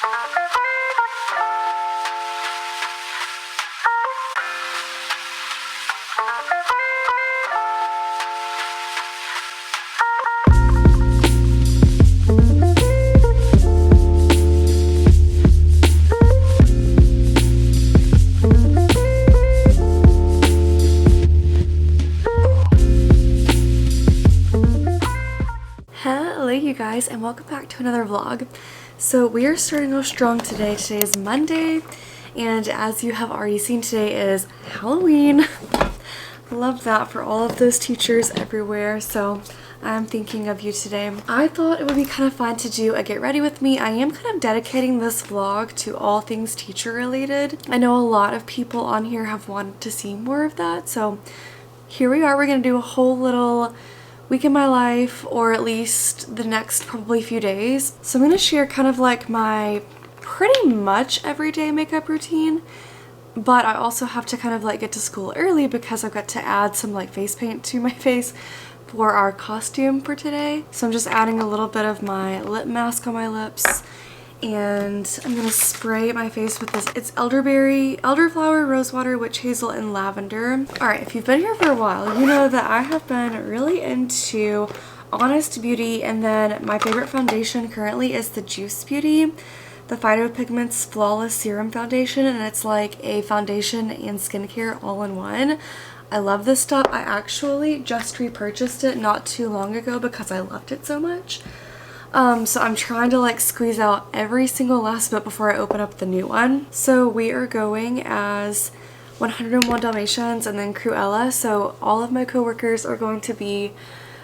Hello you guys, and welcome back to another vlog. So we are starting off strong today. Today is Monday, and as you have already seen, today is Halloween. Love that for all of those teachers everywhere, so I'm thinking of you today. I thought it would be kind of fun to do a get ready with me. I am kind of dedicating this vlog to all things teacher related. I know a lot of people on here have wanted to see more of that, so here we are. We're going to do a whole little week in my life, or at least the next probably few days. So I'm going to share kind of like my pretty much everyday makeup routine, but I also have to kind of like get to school early because I've got to add some like face paint to my face for our costume for today. So I'm just adding a little bit of my lip mask on my lips, and I'm gonna spray my face with this. It's elderflower, rosewater, witch hazel, and lavender. Alright, if you've been here for a while, you know that I have been really into Honest Beauty, and then my favorite foundation currently is the Juice Beauty, the Phytopigments Flawless Serum Foundation, and it's like a foundation and skincare all in one. I love this stuff. I actually just repurchased it not too long ago because I loved it so much. So I'm trying to like squeeze out every single last bit before I open up the new one. So we are going as 101 Dalmatians and then Cruella. So all of my coworkers are going to be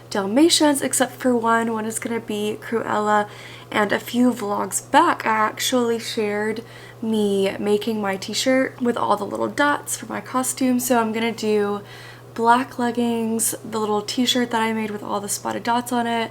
Dalmatians except for one. One is going to be Cruella, and a few vlogs back I actually shared me making my t-shirt with all the little dots for my costume. So I'm going to do black leggings, the little t-shirt that I made with all the spotted dots on it.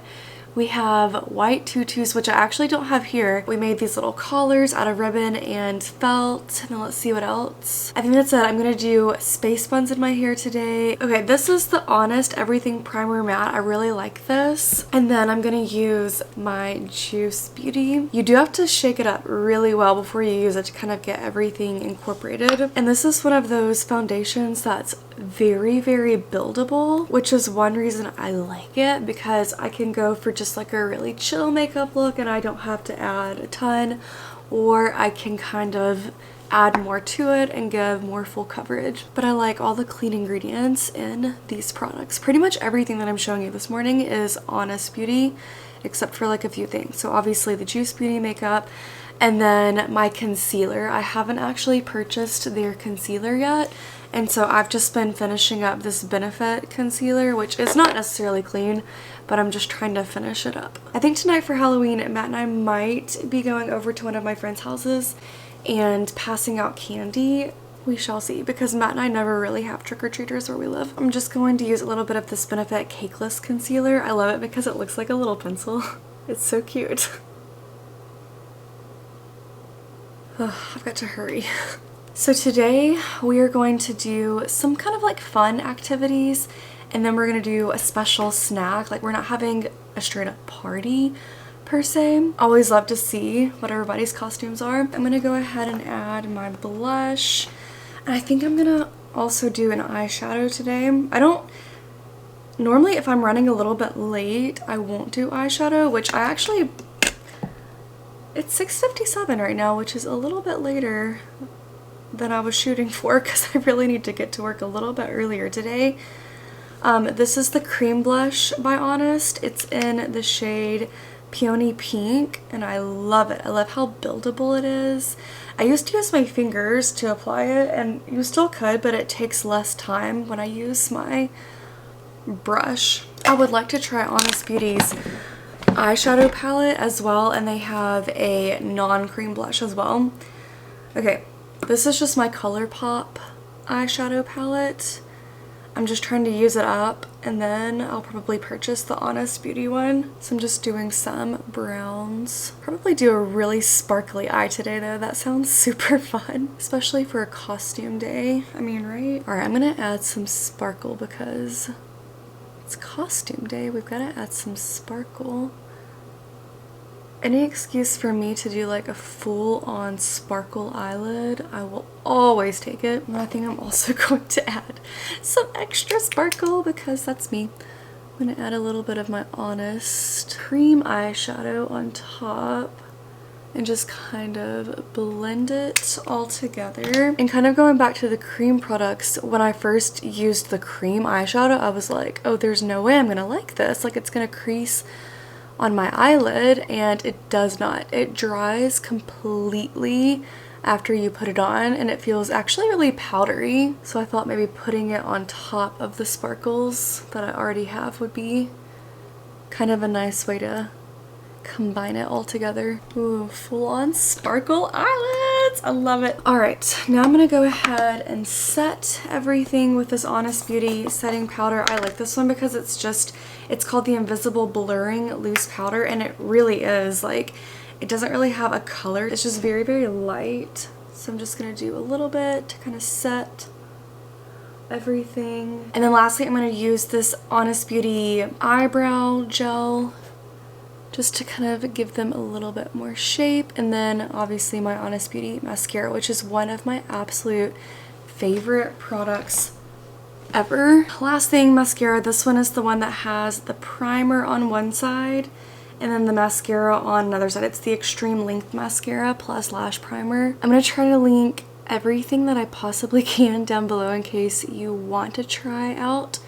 We have white tutus, which I actually don't have here. We made these little collars out of ribbon and felt. And then let's see what else. I think that's it. I'm gonna do space buns in my hair today. Okay, this is the Honest Everything Primer Matte. I really like this. And then I'm gonna use my Juice Beauty. You do have to shake it up really well before you use it to kind of get everything incorporated. And this is one of those foundations that's very, very buildable, which is one reason I like it, because I can go for just like a really chill makeup look and I don't have to add a ton, or I can kind of add more to it and give more full coverage. But I like all the clean ingredients in these products. Pretty much everything that I'm showing you this morning is Honest Beauty, except for like a few things. So obviously the Juice Beauty makeup, and then my concealer. I haven't actually purchased their concealer yet, and so I've just been finishing up this Benefit concealer, which is not necessarily clean, but I'm just trying to finish it up. I think tonight for Halloween, Matt and I might be going over to one of my friends' houses and passing out candy. We shall see, because Matt and I never really have trick-or-treaters where we live. I'm just going to use a little bit of this Benefit Cakeless concealer. I love it because it looks like a little pencil. It's so cute. I've got to hurry. So today we are going to do some kind of like fun activities, and then we're going to do a special snack. Like, we're not having a straight up party per se. Always love to see what everybody's costumes are. I'm going to go ahead and add my blush, and I think I'm going to also do an eyeshadow today. Normally if I'm running a little bit late, I won't do eyeshadow, which I actually, it's 6:57 right now, which is a little bit later than I was shooting for because I really need to get to work a little bit earlier today. This is the Cream Blush by Honest. It's in the shade Peony Pink, and I love it. I love how buildable it is. I used to use my fingers to apply it, and you still could, but it takes less time when I use my brush. I would like to try Honest Beauty's eyeshadow palette as well, and they have a non-cream blush as well. Okay, this is just my ColourPop eyeshadow palette. I'm just trying to use it up, and then I'll probably purchase the Honest Beauty one. So I'm just doing some browns. Probably do a really sparkly eye today though. That sounds super fun, especially for a costume day. I mean, right? Alright, I'm gonna add some sparkle because it's costume day. We've got to add some sparkle. Any excuse for me to do like a full-on sparkle eyelid, I will always take it. And I think I'm also going to add some extra sparkle because that's me. I'm gonna add a little bit of my Honest cream eyeshadow on top and just kind of blend it all together. And kind of going back to the cream products, when I first used the cream eyeshadow, I was like, oh, there's no way I'm gonna like this. Like, it's gonna crease on my eyelid, and it does not. It dries completely after you put it on, and it feels actually really powdery. So I thought maybe putting it on top of the sparkles that I already have would be kind of a nice way to combine it all together. Ooh, full-on sparkle eyelids! I love it. All right, now I'm gonna go ahead and set everything with this Honest Beauty setting powder. I like this one because it's called the Invisible Blurring Loose Powder, and it really is like, it doesn't really have a color. It's just very, very light. So I'm just gonna do a little bit to kind of set everything. And then lastly, I'm gonna use this Honest Beauty eyebrow gel just to kind of give them a little bit more shape. And then obviously my Honest Beauty mascara, which is one of my absolute favorite products ever. Last thing, mascara. This one is the one that has the primer on one side and then the mascara on another side. It's the Extreme Length Mascara plus Lash Primer. I'm gonna try to link everything that I possibly can down below in case you want to try out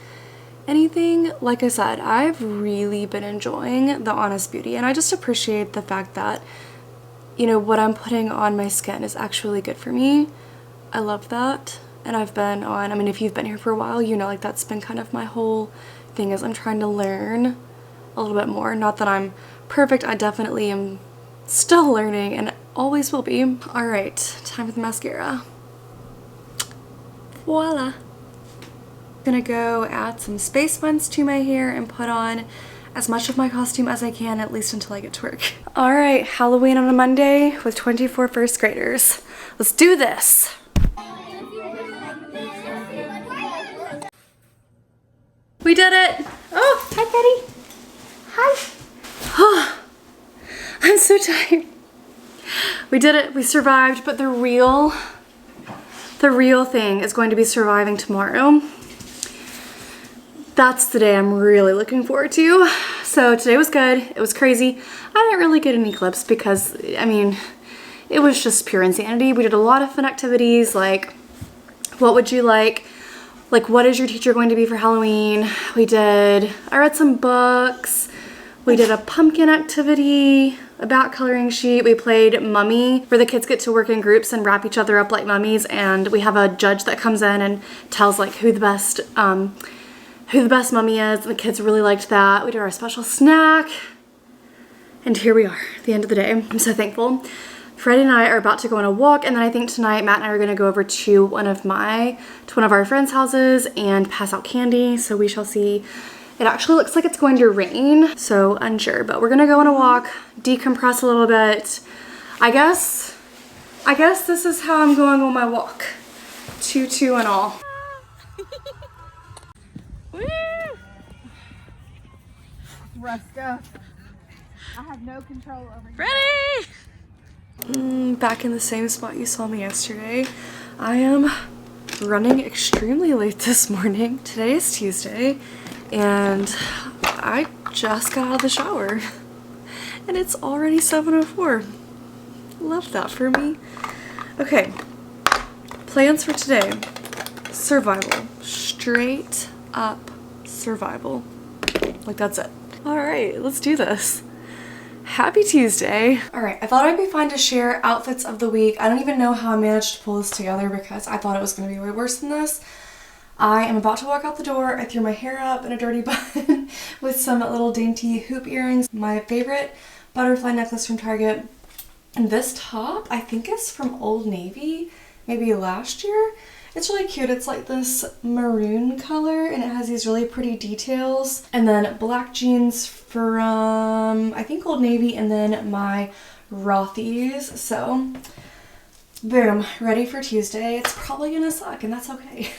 anything. Like I said, I've really been enjoying the Honest Beauty, and I just appreciate the fact that, you know, what I'm putting on my skin is actually good for me. I love that. And I've been on, I mean, if you've been here for a while, you know, like that's been kind of my whole thing, is I'm trying to learn a little bit more. Not that I'm perfect, I definitely am still learning and always will be. All right, time for the mascara. Voila. Gonna go add some space buns to my hair and put on as much of my costume as I can, at least until I get to work. All right, Halloween on a Monday with 24 first graders. Let's do this. We did it. Oh, hi Betty. Hi. Oh, I'm so tired. We did it, we survived, but the real thing is going to be surviving tomorrow. That's the day I'm really looking forward to. So today was good. It was crazy. I didn't really get any clips because, I mean, it was just pure insanity. We did a lot of fun activities, like what would you like what is your teacher going to be for Halloween? I read some books. We did a pumpkin activity, a back coloring sheet. We played mummy, where the kids get to work in groups and wrap each other up like mummies, and we have a judge that comes in and tells like who the best mummy is, and the kids really liked that. We did our special snack, and here we are, the end of the day. I'm so thankful. Freddie and I are about to go on a walk, and then I think tonight Matt and I are gonna go over to one of our friends' houses and pass out candy, so we shall see. It actually looks like it's going to rain, so unsure, but we're gonna go on a walk, decompress a little bit. I guess this is how I'm going on my walk. Tutu and all. Woo! Rough stuff. I have no control over you. Ready? Back in the same spot you saw me yesterday. I am running extremely late this morning. Today is Tuesday, and I just got out of the shower, and it's already 7:04. Love that for me. Okay, plans for today. Survival. Straight up survival. Like, that's it. All right, let's do this. Happy Tuesday. All right, I thought it'd be fun to share outfits of the week. I don't even know how I managed to pull this together because I thought it was gonna be way worse than this. I am about to walk out the door. I threw my hair up in a dirty bun with some little dainty hoop earrings. My favorite butterfly necklace from Target. And this top, I think is from Old Navy, maybe last year. It's really cute. It's like this maroon color, and it has these really pretty details. And then black jeans from, I think, Old Navy, and then my Rothy's. So, boom, ready for Tuesday. It's probably gonna suck, and that's okay.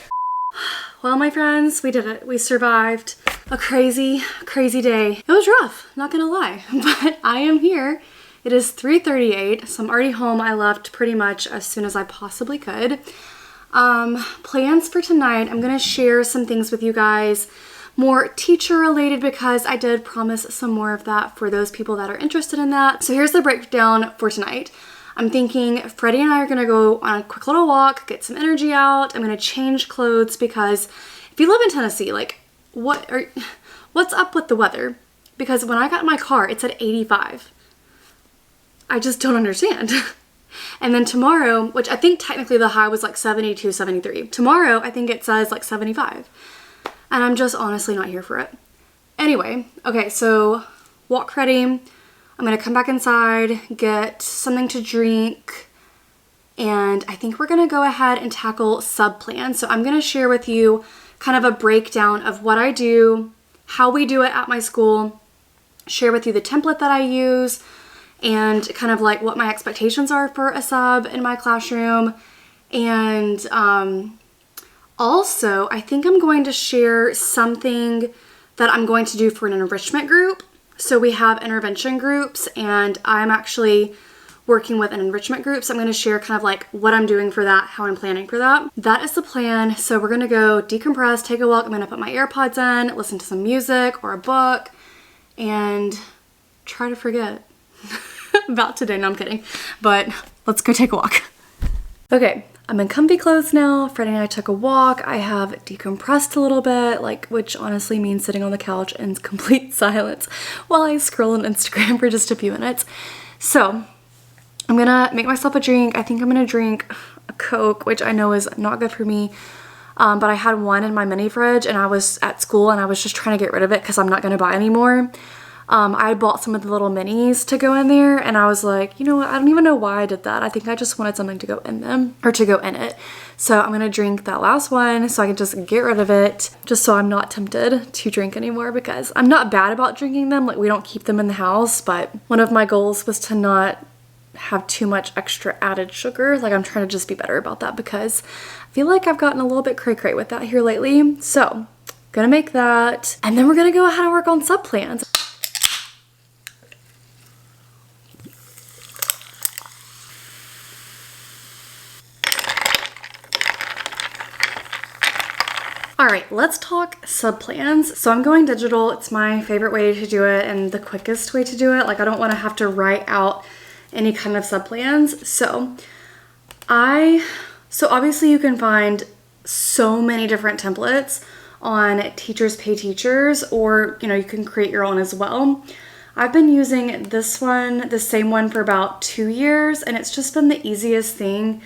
Well, my friends, we did it. We survived a crazy, crazy day. It was rough, not gonna lie, but I am here, It is 3:38, so I'm already home. I left pretty much as soon as I possibly could. Plans for tonight, I'm gonna share some things with you guys, more teacher related, because I did promise some more of that for those people that are interested in that. So here's the breakdown for tonight. I'm thinking Freddie and I are gonna go on a quick little walk, get some energy out. I'm gonna change clothes because if you live in Tennessee, like what's up with the weather? Because when I got in my car, it's at 85. I just don't understand. And then tomorrow, which I think technically the high was like 72, 73. Tomorrow, I think it says like 75. And I'm just honestly not here for it. Anyway, okay, so walk ready. I'm gonna come back inside, get something to drink, and I think we're gonna go ahead and tackle sub-plans. So I'm gonna share with you kind of a breakdown of what I do, how we do it at my school, share with you the template that I use, and kind of like what my expectations are for a sub in my classroom. And also, I think I'm going to share something that I'm going to do for an enrichment group. So we have intervention groups, and I'm actually working with an enrichment group. So I'm going to share kind of like what I'm doing for that, how I'm planning for that. That is the plan. So we're going to go decompress, take a walk. I'm going to put my AirPods in, listen to some music or a book, and try to forget about today. No, I'm kidding. But let's go take a walk. Okay, I'm in comfy clothes now. Freddie and I took a walk. I have decompressed a little bit, which honestly means sitting on the couch in complete silence while I scroll on Instagram for just a few minutes. So I'm gonna make myself a drink. I think I'm gonna drink a Coke, which I know is not good for me. But I had one in my mini fridge and I was at school and I was just trying to get rid of it because I'm not gonna buy any more. I bought some of the little minis to go in there, and I was like, you know what, I don't even know why I did that. I think I just wanted something to go in them, or to go in it. So I'm gonna drink that last one so I can just get rid of it, just so I'm not tempted to drink anymore, because I'm not bad about drinking them. Like, we don't keep them in the house, but one of my goals was to not have too much extra added sugar. Like, I'm trying to just be better about that because I feel like I've gotten a little bit cray-cray with that here lately. So gonna make that, and then we're gonna go ahead and work on sub plans. All right, let's talk subplans. So I'm going digital. It's my favorite way to do it and the quickest way to do it. Like, I don't want to have to write out any kind of subplans. So obviously you can find so many different templates on Teachers Pay Teachers, or, you know, you can create your own as well. I've been using this one, the same one, for about 2 years, and it's just been the easiest thing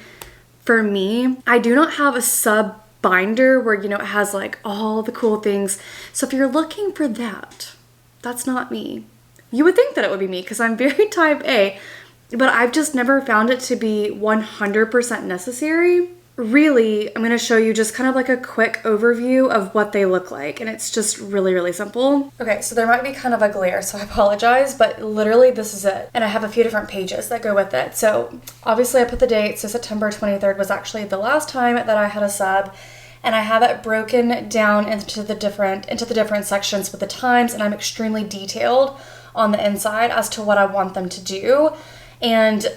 for me. I do not have a sub binder where, you know, it has like all the cool things. So if you're looking for that, that's not me. You would think that it would be me because I'm very type A, but I've just never found it to be 100% necessary. Really, I'm going to show you just kind of like a quick overview of what they look like, and it's just really, really simple. Okay, so there might be kind of a glare, so I apologize, but literally this is it. And I have a few different pages that go with it. So obviously I put the date, so September 23rd was actually the last time that I had a sub, and I have it broken down into the different sections with the times, and I'm extremely detailed on the inside as to what I want them to do. And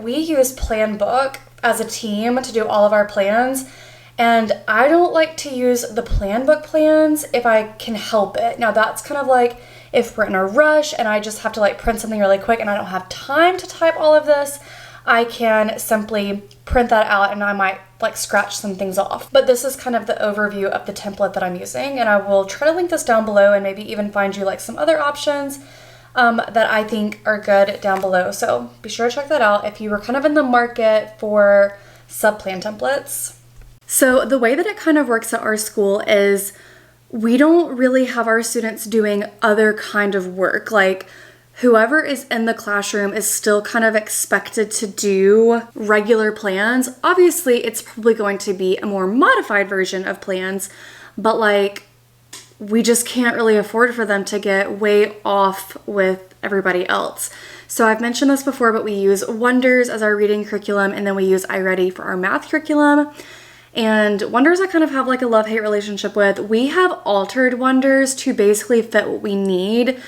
we use Planbook as a team to do all of our plans, and I don't like to use the Planbook plans if I can help it. Now that's kind of like if we're in a rush and I just have to like print something really quick and I don't have time to type all of this, I can simply print that out and I might like scratch some things off. But this is kind of the overview of the template that I'm using, and I will try to link this down below and maybe even find you like some other options that I think are good down below. So be sure to check that out if you were kind of in the market for sub-plan templates. So the way that it kind of works at our school is we don't really have our students doing other kind of work. Like, whoever is in the classroom is still kind of expected to do regular plans. Obviously, it's probably going to be a more modified version of plans, but like, we just can't really afford for them to get way off with everybody else. So I've mentioned this before, but we use Wonders as our reading curriculum, and then we use iReady for our math curriculum. And Wonders I kind of have like a love-hate relationship with. We have altered Wonders to basically fit what we need,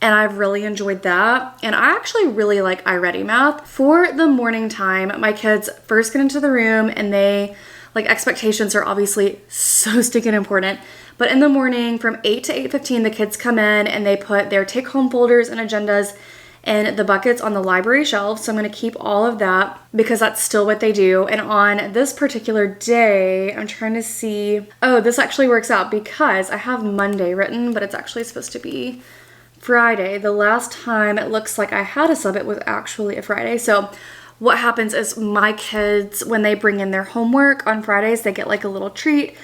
and I've really enjoyed that. And I actually really like iReady Math. For the morning time, my kids first get into the room and they, like, expectations are obviously so stinking important. But in the morning from 8 to 8:15, the kids come in and they put their take-home folders and agendas in the buckets on the library shelves. So I'm going to keep all of that because that's still what they do. And on this particular day, I'm trying to see, oh, this actually works out because I have Monday written, but it's actually supposed to be Friday. The last time it looks like I had a sub, it was actually a Friday. So what happens is my kids, when they bring in their homework on Fridays, they get like a little treat.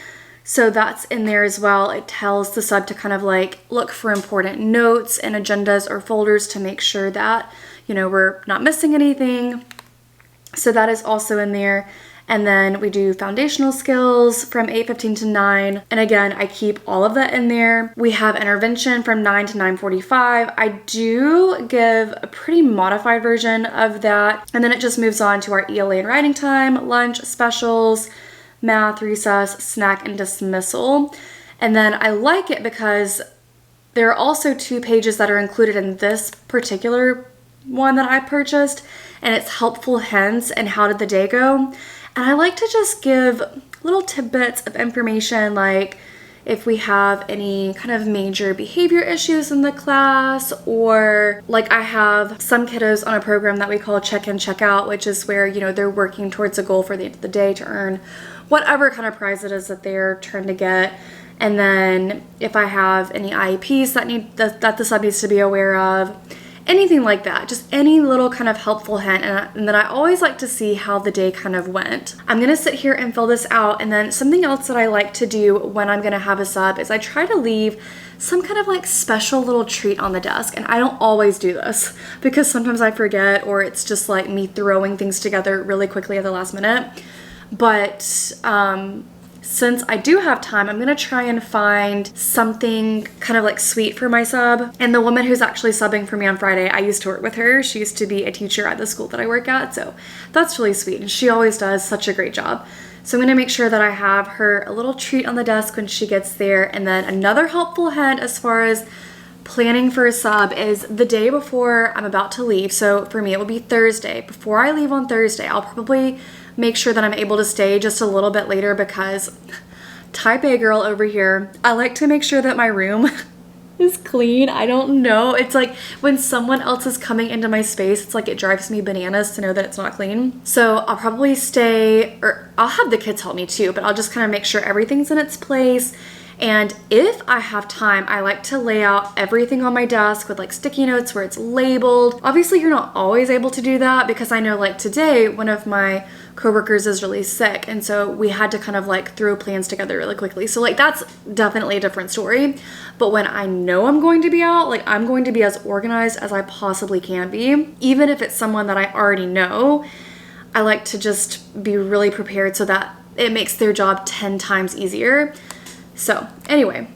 So that's in there as well. It tells the sub to kind of like look for important notes and agendas or folders to make sure that, you know, we're not missing anything. So that is also in there. And then we do foundational skills from 8:15 to 9. And again, I keep all of that in there. We have intervention from 9 to 9:45. I do give a pretty modified version of that. And then it just moves on to our ELA and writing time, lunch, specials, math, recess, snack, and dismissal. And then I like it because there are also 2 pages that are included in this particular one that I purchased, and it's helpful hints and how did the day go. And I like to just give little tidbits of information, like if we have any kind of major behavior issues in the class, or like I have some kiddos on a program that we call check in, check out, which is where, you know, they're working towards a goal for the end of the day to earn whatever kind of prize it is that they're trying to get. And then if I have any IEPs that the sub needs to be aware of, anything like that, just any little kind of helpful hint. And then I always like to see how the day kind of went. I'm gonna sit here and fill this out. And then something else that I like to do when I'm gonna have a sub is I try to leave some kind of like special little treat on the desk. And I don't always do this because sometimes I forget, or it's just like me throwing things together really quickly at the last minute. But since I do have time, I'm gonna try and find something kind of like sweet for my sub. And the woman who's actually subbing for me on Friday, I used to work with her. She used to be a teacher at the school that I work at, so that's really sweet. And she always does such a great job. So I'm gonna make sure that I have her a little treat on the desk when she gets there. And then another helpful hint as far as planning for a sub is the day before I'm about to leave. So for me, it will be Thursday. Before I leave on Thursday, I'll probably make sure that I'm able to stay just a little bit later because type A girl over here, I like to make sure that my room is clean. I don't know. It's like when someone else is coming into my space, it's like it drives me bananas to know that it's not clean. So I'll probably stay, or I'll have the kids help me too, but I'll just kind of make sure everything's in its place. And if I have time, I like to lay out everything on my desk with like sticky notes where it's labeled. Obviously, you're not always able to do that because I know like today, one of my coworkers is really sick. And so we had to kind of like throw plans together really quickly. So like that's definitely a different story. But when I know I'm going to be out, like I'm going to be as organized as I possibly can be. Even if it's someone that I already know, I like to just be really prepared so that it makes their job 10 times easier. So anyway,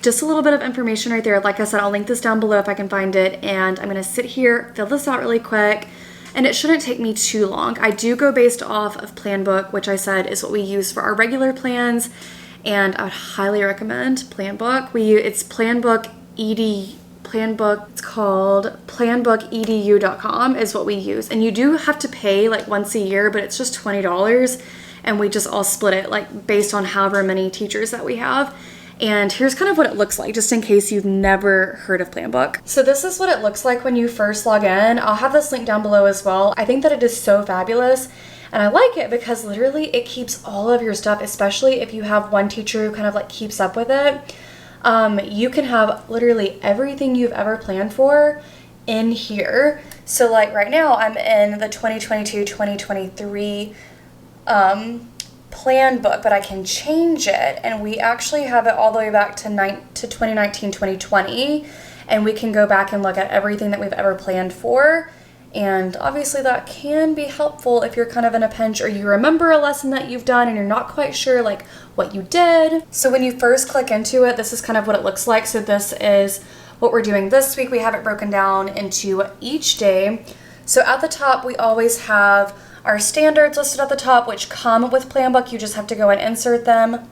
just a little bit of information right there. Like I said, I'll link this down below if I can find it. And I'm gonna sit here, fill this out really quick, and it shouldn't take me too long. I do go based off of Planbook, which I said is what we use for our regular plans. And I would highly recommend Planbook. It's Planbook ED, Planbook, it's called planbookedu.com is what we use. And you do have to pay like once a year, but it's just $20. And we just all split it like based on however many teachers that we have. And here's kind of what it looks like, just in case you've never heard of Planbook. So this is what it looks like when you first log in. I'll have this link down below as well. I think that it is so fabulous. And I like it because literally it keeps all of your stuff, especially if you have one teacher who kind of like keeps up with it. You can have literally everything you've ever planned for in here. So like right now I'm in the 2022-2023 plan book, but I can change it, and we actually have it all the way back to 2019-2020, and we can go back and look at everything that we've ever planned for. And obviously that can be helpful if you're kind of in a pinch or you remember a lesson that you've done and you're not quite sure like what you did. So when you first click into it, this is kind of what it looks like. So this is what we're doing this week. We have it broken down into each day. So at the top, we always have our standards listed at the top, which come with Planbook. You just have to go and insert them.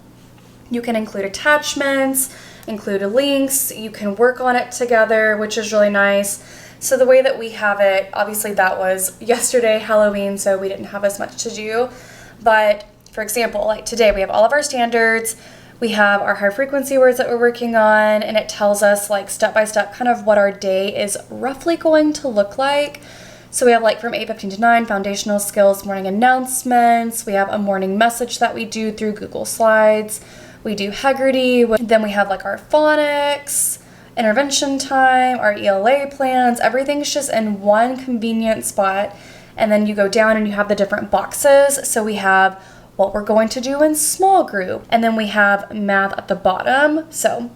You can include attachments, include links, you can work on it together, which is really nice. So the way that we have it, obviously that was yesterday, Halloween, so we didn't have as much to do. But for example, like today we have all of our standards, we have our high frequency words that we're working on, and it tells us like step by step kind of what our day is roughly going to look like. So we have like from 8:15 to 9, foundational skills, morning announcements. We have a morning message that we do through Google Slides. We do Haggerty. Then we have like our phonics, intervention time, our ELA plans. Everything's just in one convenient spot. And then you go down and you have the different boxes. So we have what we're going to do in small group. And then we have math at the bottom. So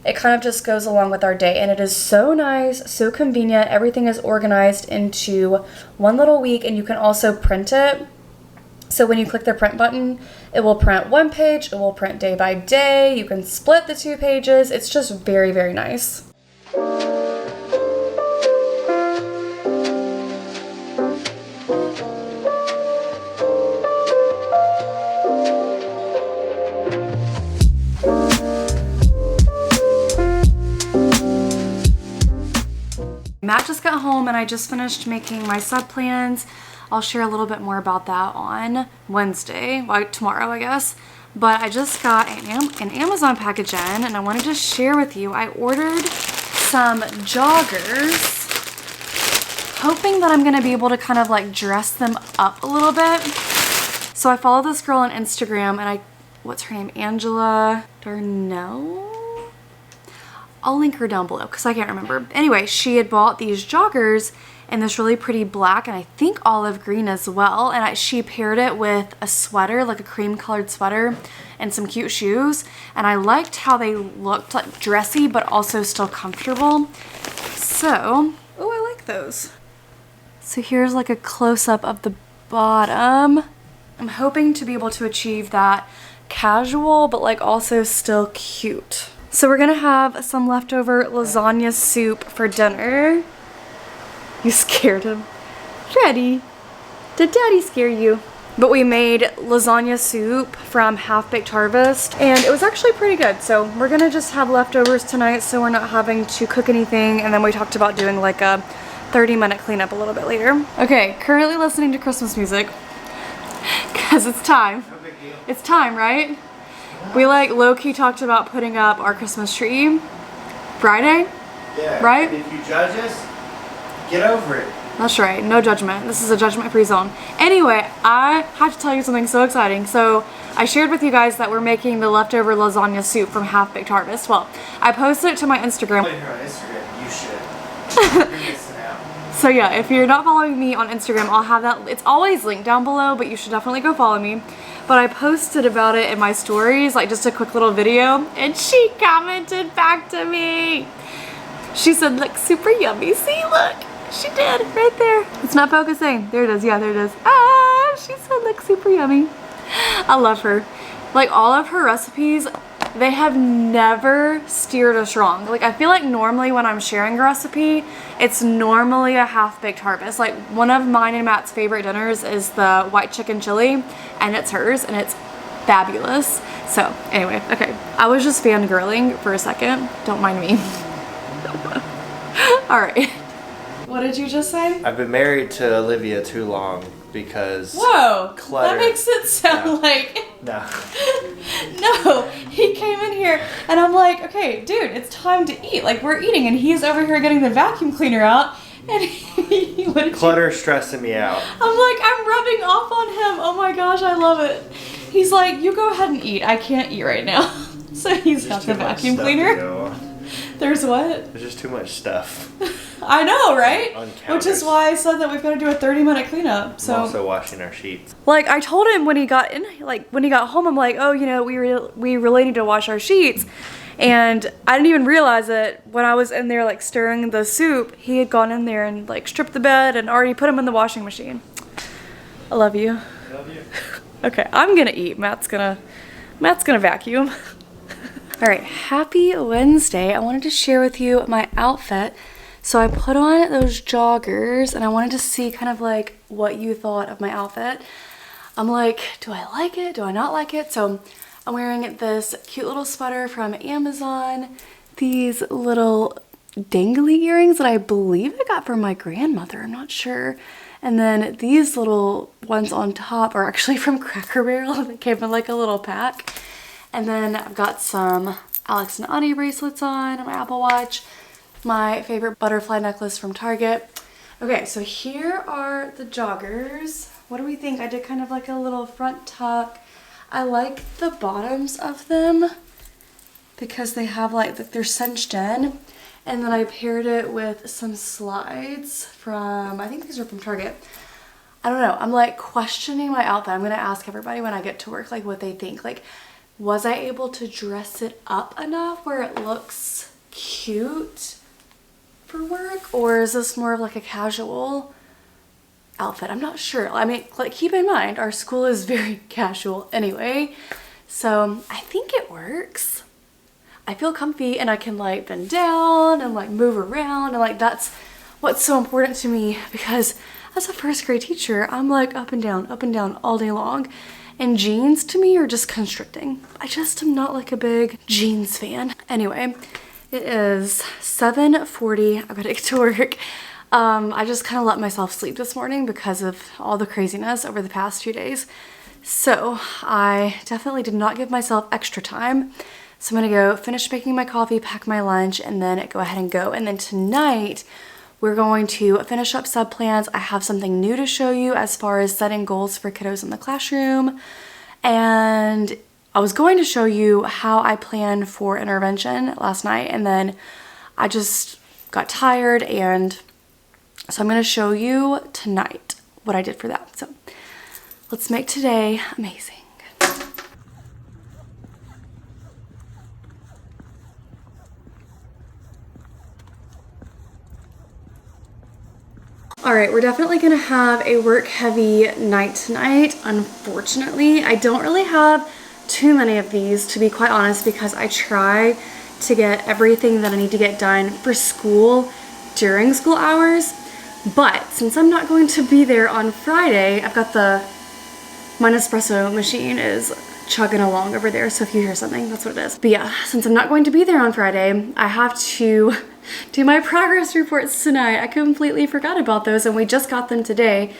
it kind of just goes along with our day, and it is so nice, so convenient. Everything is organized into one little week, and you can also print it. So when you click the print button, it will print one page, it will print day by day. You can split the 2 pages. It's just very, very nice. Matt just got home and I just finished making my sub plans. I'll share a little bit more about that on Wednesday, like tomorrow I guess. But I just got an Amazon package in and I wanted to share with you. I ordered some joggers, hoping that I'm gonna be able to kind of like dress them up a little bit. So I follow this girl on Instagram and what's her name? Angela Darnell? I'll link her down below because I can't remember. Anyway, she had bought these joggers in this really pretty black and I think olive green as well. And she paired it with a sweater, like a cream colored sweater and some cute shoes. And I liked how they looked like dressy, but also still comfortable. So, oh, I like those. So here's like a close up of the bottom. I'm hoping to be able to achieve that casual, but like also still cute. So we're gonna have some leftover lasagna soup for dinner. You scared him. Freddy, did Daddy scare you? But we made lasagna soup from Half Baked Harvest and it was actually pretty good. So we're gonna just have leftovers tonight so we're not having to cook anything. And then we talked about doing like a 30-minute cleanup a little bit later. Okay, currently listening to Christmas music because it's time. No big deal. It's time, right? We like low-key talked about putting up our Christmas tree Friday. Yeah. Right? If you judge us, get over it. That's right, no judgment. This is a judgment-free zone. Anyway, I have to tell you something so exciting. So I shared with you guys that we're making the leftover lasagna soup from Half Baked Harvest. Well, I posted it to my Instagram. Put it here on Instagram. You should. You're missing out. So yeah, if you're not following me on Instagram, I'll have that. It's always linked down below, but you should definitely go follow me. But I posted about it in my stories, like just a quick little video, and she commented back to me. She said, "Look super yummy." See, look, she did right there. It's not focusing. There it is. Yeah, there it is. Ah, she said, "Look super yummy." I love her. Like all of her recipes, they have never steered us wrong. Like I feel like normally when I'm sharing a recipe, it's normally a Half Baked Harvest. Like one of mine and Matt's favorite dinners is the white chicken chili, and it's hers, and it's fabulous. So anyway, okay. I was just fangirling for a second. Don't mind me. All right. What did you just say? I've been married to Olivia too long because Whoa, clutter. that makes it sound like... No. No, he came in here and I'm like, okay, dude, it's time to eat. Like we're eating and he's over here getting the vacuum cleaner out and Clutter stressing me out. I'm like, I'm rubbing off on him. Oh my gosh, I love it. He's like, you go ahead and eat. I can't eat right now. So he's got the vacuum cleaner. There's what? There's just too much stuff. I know, right? On Which is why I said that we've got to do a 30-minute cleanup. So I'm also washing our sheets. like I told him when he got in, like when he got home, I'm like, oh, you know, we really need to wash our sheets. And I didn't even realize it when I was in there like stirring the soup. He had gone in there and like stripped the bed and already put them in the washing machine. I love you. I love you. Okay, I'm gonna eat. Matt's gonna vacuum. All right, happy Wednesday. I wanted to share with you my outfit. So I put on those joggers and I wanted to see kind of like what you thought of my outfit. I'm like, do I like it? Do I not like it? So I'm wearing this cute little sweater from Amazon, these little dangly earrings that I believe I got from my grandmother, I'm not sure. And then these little ones on top are actually from Cracker Barrel. They came in like a little pack. And then I've got some Alex and Ani bracelets on my Apple Watch, my favorite butterfly necklace from Target. Okay, so here are the joggers. What do we think? I did kind of like a little front tuck. I like the bottoms of them because they have like, they're cinched in. And then I paired it with some slides from, I think these are from Target. I don't know, I'm like questioning my outfit. I'm gonna ask everybody when I get to work like what they think. Like, was I able to dress it up enough where it looks cute for work? Or is this more of like a casual outfit? I'm not sure. I mean, like, keep in mind, our school is very casual anyway. So I think it works. I feel comfy and I can like bend down and like move around, and like that's what's so important to me because as a first grade teacher, I'm like up and down all day long. And jeans to me are just constricting. I just am not like a big jeans fan. Anyway, it is 7:40. I've got to get to work. I just kind of let myself sleep this morning because of all the craziness over the past few days. So I definitely did not give myself extra time. So I'm gonna go finish making my coffee, pack my lunch, and then go ahead and go. And then tonight, we're going to finish up sub plans. I have something new to show you as far as setting goals for kiddos in the classroom. And I was going to show you how I planned for intervention last night, and then I just got tired, and so I'm gonna show you tonight what I did for that. So let's make today amazing. All right, we're definitely gonna have a work heavy night tonight. Unfortunately, I don't really have too many of these, to be quite honest, because I try to get everything that I need to get done for school during school hours. But since I'm not going to be there on Friday, I've got my Nespresso machine is chugging along over there. So if you hear something, that's what it is. But yeah, since I'm not going to be there on Friday, I have to do my progress reports tonight. I completely forgot about those and we just got them today.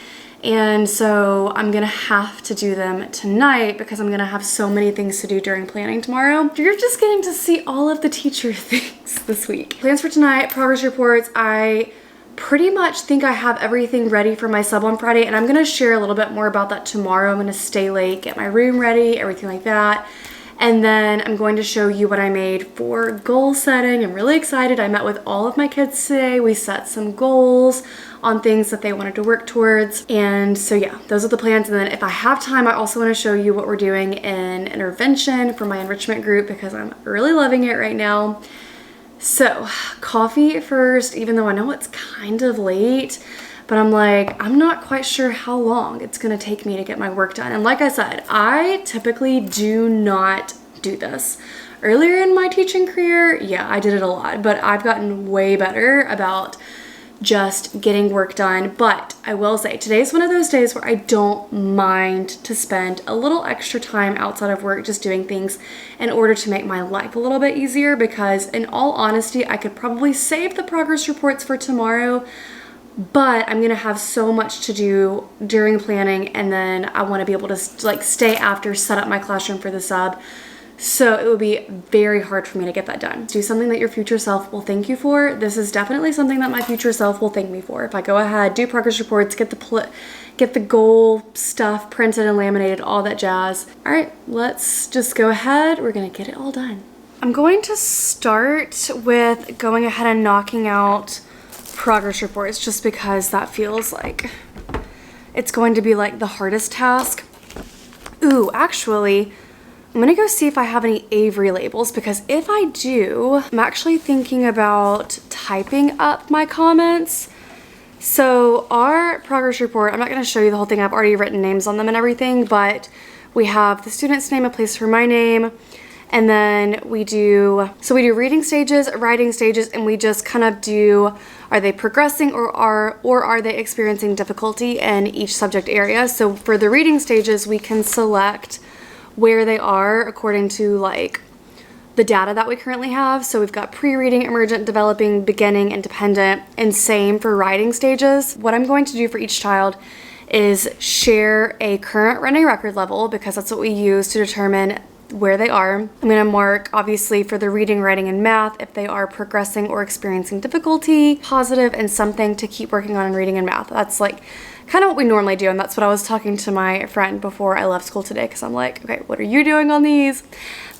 And so I'm gonna have to do them tonight because I'm gonna have so many things to do during planning tomorrow. You're just getting to see all of the teacher things this week. Plans for tonight, progress reports. I pretty much think I have everything ready for my sub on Friday, and I'm gonna share a little bit more about that tomorrow. I'm gonna stay late, get my room ready, everything like that. And then I'm going to show you what I made for goal setting. I'm really excited. I met with all of my kids today. We set some goals on things that they wanted to work towards. And so yeah, those are the plans. And then if I have time, I also want to show you what we're doing in intervention for my enrichment group because I'm really loving it right now. So coffee first, even though I know it's kind of late, but I'm like, I'm not quite sure how long it's gonna take me to get my work done. And like I said, I typically do not do this. Earlier in my teaching career, yeah, I did it a lot, but I've gotten way better about just getting work done. But I will say, today's one of those days where I don't mind to spend a little extra time outside of work just doing things in order to make my life a little bit easier, because in all honesty, I could probably save the progress reports for tomorrow, but I'm gonna have so much to do during planning, and then I wanna be able to like stay after, set up my classroom for the sub. So it would be very hard for me to get that done. Do something that your future self will thank you for. This is definitely something that my future self will thank me for. If I go ahead, do progress reports, get the goal stuff printed and laminated, all that jazz. All right, let's just go ahead. We're gonna get it all done. I'm going to start with going ahead and knocking out progress reports just because that feels like it's going to be like the hardest task. Ooh, actually, I'm gonna go see if I have any Avery labels, because if I do, I'm actually thinking about typing up my comments. So our progress report, I'm not gonna show you the whole thing. I've already written names on them and everything, but we have the student's name, a place for my name, and then we do reading stages, writing stages, and we just kind of do, are they progressing or are they experiencing difficulty in each subject area? So for the reading stages, we can select where they are according to like the data that we currently have. So we've got pre-reading, emergent, developing, beginning, and dependent, and same for writing stages. What I'm going to do for each child is share a current running record level, because that's what we use to determine where they are. I'm going to mark, obviously, for the reading, writing, and math if they are progressing or experiencing difficulty, positive, and something to keep working on in reading and math. That's like kind of what we normally do, and that's what I was talking to my friend before I left school today, because I'm like, okay, what are you doing on these?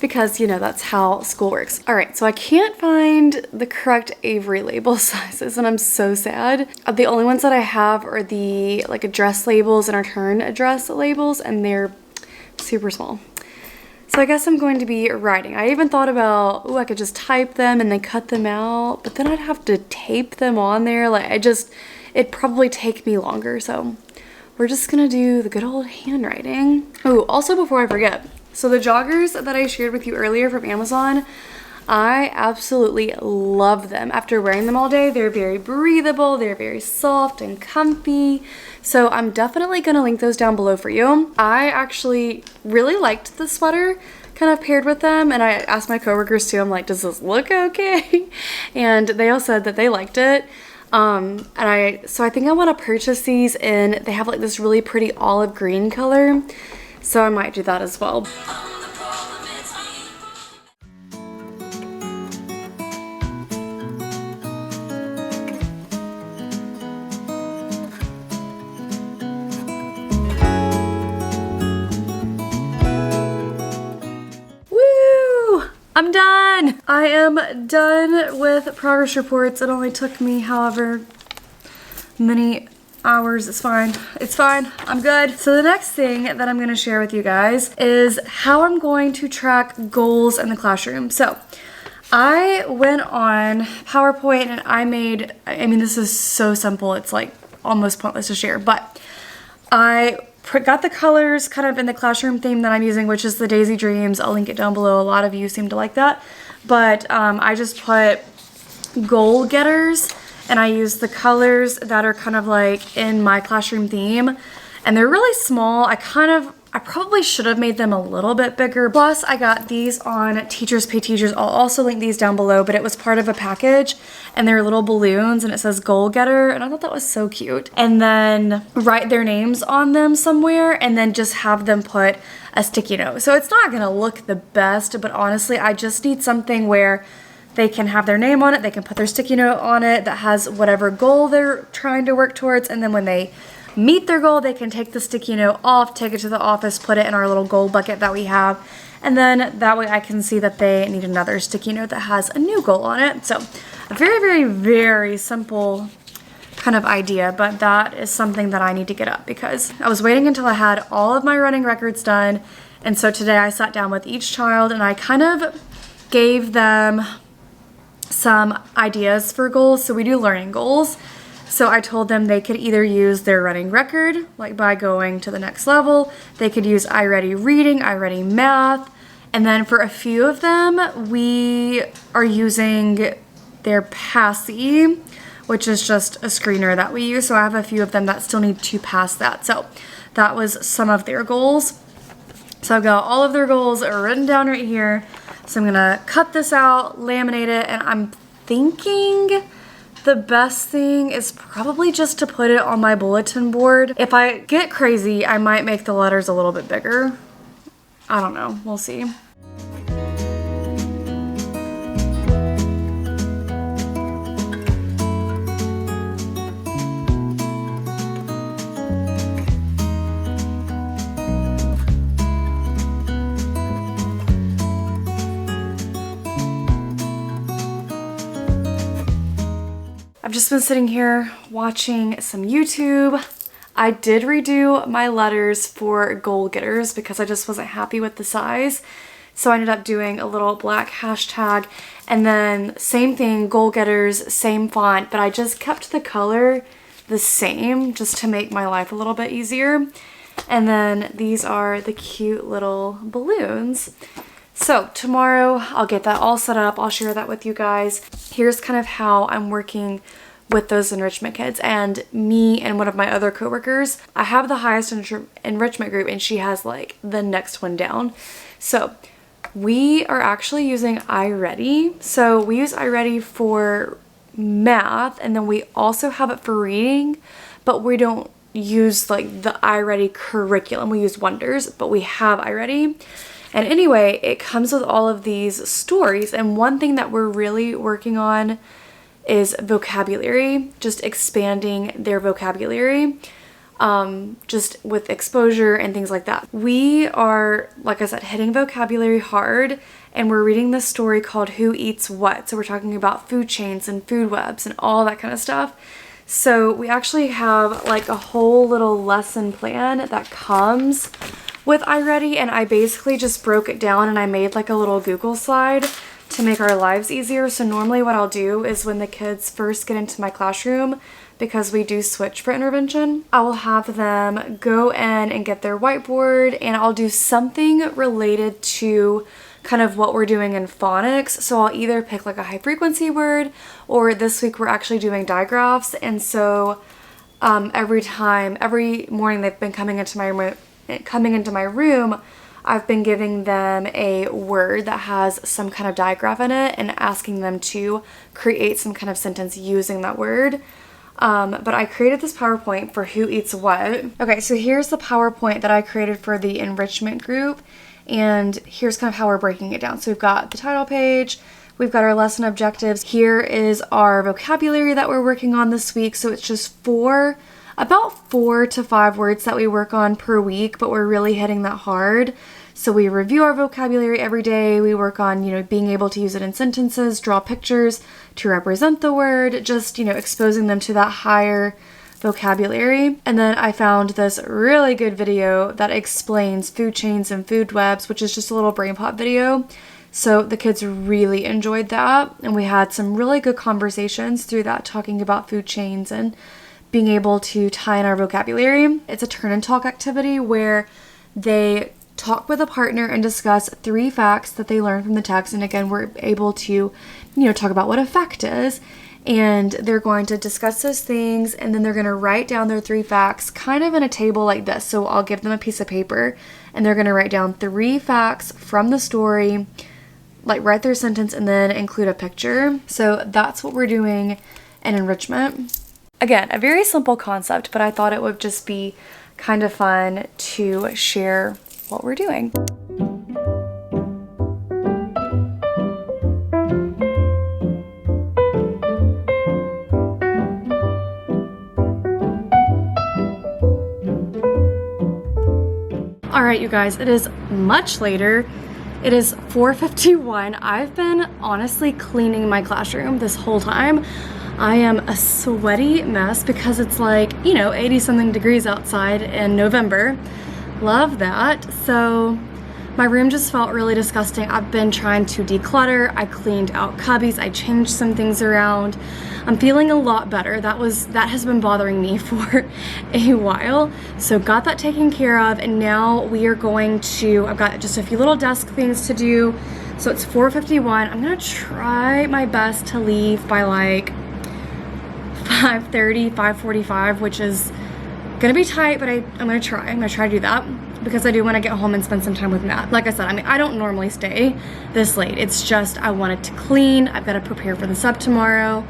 Because, you know, that's how school works. All right, so I can't find the correct Avery label sizes, and I'm so sad. The only ones that I have are the like address labels and return address labels, and they're super small. So I guess I'm going to be writing. I even thought about, oh, I could just type them and then cut them out, but then I'd have to tape them on there. Like it'd probably take me longer. So we're just gonna do the good old handwriting. Oh, also before I forget, so the joggers that I shared with you earlier from Amazon, I absolutely love them. After wearing them all day, they're very breathable, they're very soft and comfy. So I'm definitely gonna link those down below for you. I actually really liked the sweater kind of paired with them, and I asked my coworkers too, I'm like, does this look okay? And they all said that they liked it. So I think I want to purchase these in, they have like this really pretty olive green color, so I might do that as well. I'm done! I am done with progress reports. It only took me however many hours. It's fine. It's fine. I'm good. So the next thing that I'm going to share with you guys is how I'm going to track goals in the classroom. So I went on PowerPoint and I mean, this is so simple. It's like almost pointless to share, but I got the colors kind of in the classroom theme that I'm using, which is the Daisy Dreams. I'll link it down below. A lot of you seem to like that. But I just put goal getters, and I use the colors that are kind of like in my classroom theme. And they're really small. I probably should have made them a little bit bigger. Plus, I got these on Teachers Pay Teachers. I'll also link these down below, but it was part of a package, and they're little balloons, and it says Goal Getter, and I thought that was so cute. And then write their names on them somewhere, and then just have them put a sticky note. So it's not gonna look the best, but honestly, I just need something where they can have their name on it, they can put their sticky note on it that has whatever goal they're trying to work towards, and then when they meet their goal, they can take the sticky note off, take it to the office, put it in our little goal bucket that we have, and then that way I can see that they need another sticky note that has a new goal on it. So a very, very, very simple kind of idea, but that is something that I need to get up because I was waiting until I had all of my running records done, and so today I sat down with each child and I kind of gave them some ideas for goals. So we do learning goals. So I told them they could either use their running record, like by going to the next level. They could use iReady Reading, iReady Math. And then for a few of them, we are using their Passy, which is just a screener that we use. So I have a few of them that still need to pass that. So that was some of their goals. So I've got all of their goals written down right here. So I'm gonna cut this out, laminate it, and I'm thinking the best thing is probably just to put it on my bulletin board. If I get crazy, I might make the letters a little bit bigger. I don't know, we'll see. I've just been sitting here watching some YouTube. I did redo my letters for goal getters because I just wasn't happy with the size. So I ended up doing a little black hashtag and then same thing, goal getters, same font, but I just kept the color the same just to make my life a little bit easier. And then these are the cute little balloons. So tomorrow I'll get that all set up. I'll share that with you guys. Here's kind of how I'm working with those enrichment kids. And me and one of my other coworkers, I have the highest enrichment group and she has like the next one down. So we are actually using iReady. So we use iReady for math, and then we also have it for reading, but we don't use like the iReady curriculum. We use Wonders, but we have iReady. And anyway, it comes with all of these stories, and one thing that we're really working on is vocabulary, just expanding their vocabulary, just with exposure and things like that. We are, like I said, hitting vocabulary hard, and we're reading this story called Who Eats What. So we're talking about food chains and food webs and all that kind of stuff. So we actually have like a whole little lesson plan that comes with iReady, and I basically just broke it down and I made like a little Google slide to make our lives easier. So normally what I'll do is when the kids first get into my classroom, because we do switch for intervention, I will have them go in and get their whiteboard, and I'll do something related to kind of what we're doing in phonics. So I'll either pick like a high frequency word, or this week we're actually doing digraphs. And so every morning they've been coming into my room, I've been giving them a word that has some kind of digraph in it and asking them to create some kind of sentence using that word. But I created this PowerPoint for Who Eats What. Okay, so here's the PowerPoint that I created for the enrichment group, and here's kind of how we're breaking it down. So we've got the title page, we've got our lesson objectives. Here is our vocabulary that we're working on this week. So it's just about 4 to 5 words that we work on per week, but we're really hitting that hard. So we review our vocabulary every day. We work on, being able to use it in sentences, draw pictures to represent the word, just, exposing them to that higher vocabulary. And then I found this really good video that explains food chains and food webs, which is just a little brain pop video. So the kids really enjoyed that. And we had some really good conversations through that, talking about food chains and being able to tie in our vocabulary. It's a turn and talk activity where they talk with a partner and discuss 3 facts that they learned from the text. And again, we're able to, talk about what a fact is. And they're going to discuss those things, and then they're going to write down their 3 facts kind of in a table like this. So I'll give them a piece of paper, and they're going to write down 3 facts from the story, like write their sentence, and then include a picture. So that's what we're doing in enrichment. Again, a very simple concept, but I thought it would just be kind of fun to share what we're doing. All right, you guys, it is much later. It is 4:51. I've been honestly cleaning my classroom this whole time. I am a sweaty mess because it's like, 80 something degrees outside in November. Love that. So my room just felt really disgusting. I've been trying to declutter. I cleaned out cubbies. I changed some things around. I'm feeling a lot better. That has been bothering me for a while. So got that taken care of, and now we are going to, I've got just a few little desk things to do. So it's 4:51. I'm gonna try my best to leave by like 5:30, 5:45, which is gonna be tight, but I'm gonna try to do that because I do want to get home and spend some time with Matt. Like I said, I don't normally stay this late. It's just I wanted to clean. I've got to prepare for the sub tomorrow.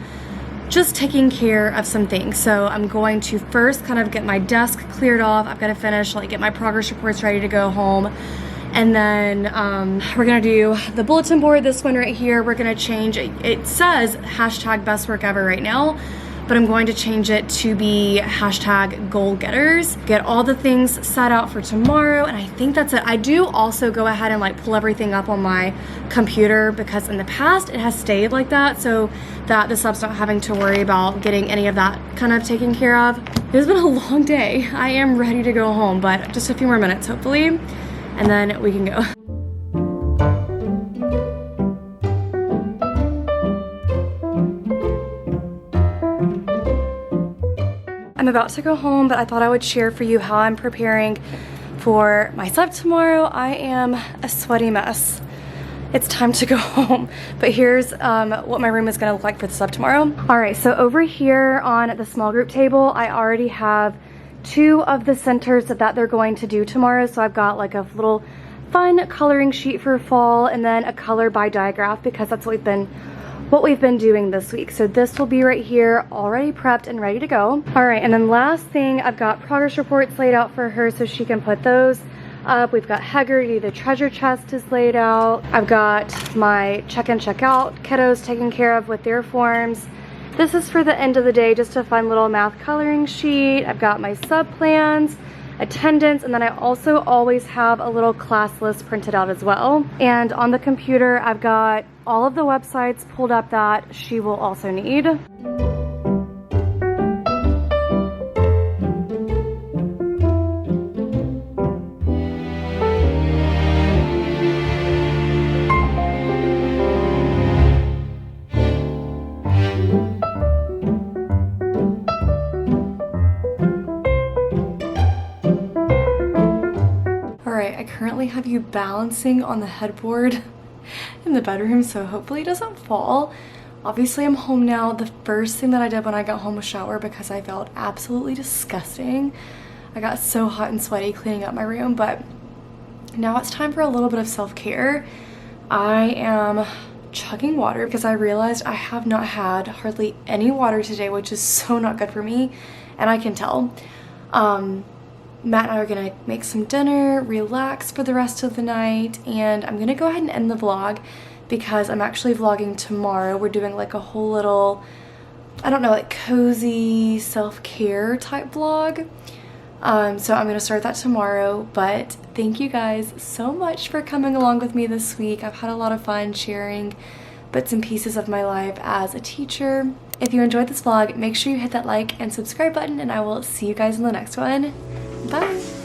Just taking care of some things. So I'm going to first kind of get my desk cleared off. I've got to finish, get my progress reports ready to go home. And then we're gonna do the bulletin board, this one right here. We're gonna change, it says hashtag best work ever right now, but I'm going to change it to be hashtag goal getters. Get all the things set out for tomorrow, and I think that's it. I do also go ahead and pull everything up on my computer because in the past it has stayed like that, so that the sub's not having to worry about getting any of that kind of taken care of. It's been a long day. I am ready to go home, but just a few more minutes hopefully, and then we can go. I'm about to go home, but I thought I would share for you how I'm preparing for my sub tomorrow. I am a sweaty mess. it's time to go home. But here's what my room is gonna look like for the sub tomorrow. All right, so over here on the small group table, I already have 2 of the centers that they're going to do tomorrow. So I've got like a little fun coloring sheet for fall and then a color by diagraph because that's what we've been doing this week. So this will be right here, already prepped and ready to go. All right, and then last thing, I've got progress reports laid out for her so she can put those up. We've got Haggerty, the treasure chest is laid out. I've got my check in, check out kiddos taken care of with their forms. This is for the end of the day, just a fun little math coloring sheet. I've got my sub plans, attendance, and then I also always have a little class list printed out as well. And on the computer, I've got all of the websites pulled up that she will also need. I currently have you balancing on the headboard in the bedroom, so hopefully it doesn't fall. Obviously I'm home now. The first thing that I did when I got home was shower because I felt absolutely disgusting. I got so hot and sweaty cleaning up my room, but now it's time for a little bit of self-care. I am chugging water because I realized I have not had hardly any water today, which is so not good for me, and I can tell. Matt and I are gonna make some dinner, relax for the rest of the night, and I'm gonna go ahead and end the vlog because I'm actually vlogging tomorrow. We're doing like a whole little, I don't know, like cozy self-care type vlog. So I'm gonna start that tomorrow, but thank you guys so much for coming along with me this week. I've had a lot of fun sharing bits and pieces of my life as a teacher. If you enjoyed this vlog, make sure you hit that like and subscribe button, and I will see you guys in the next one. Bye!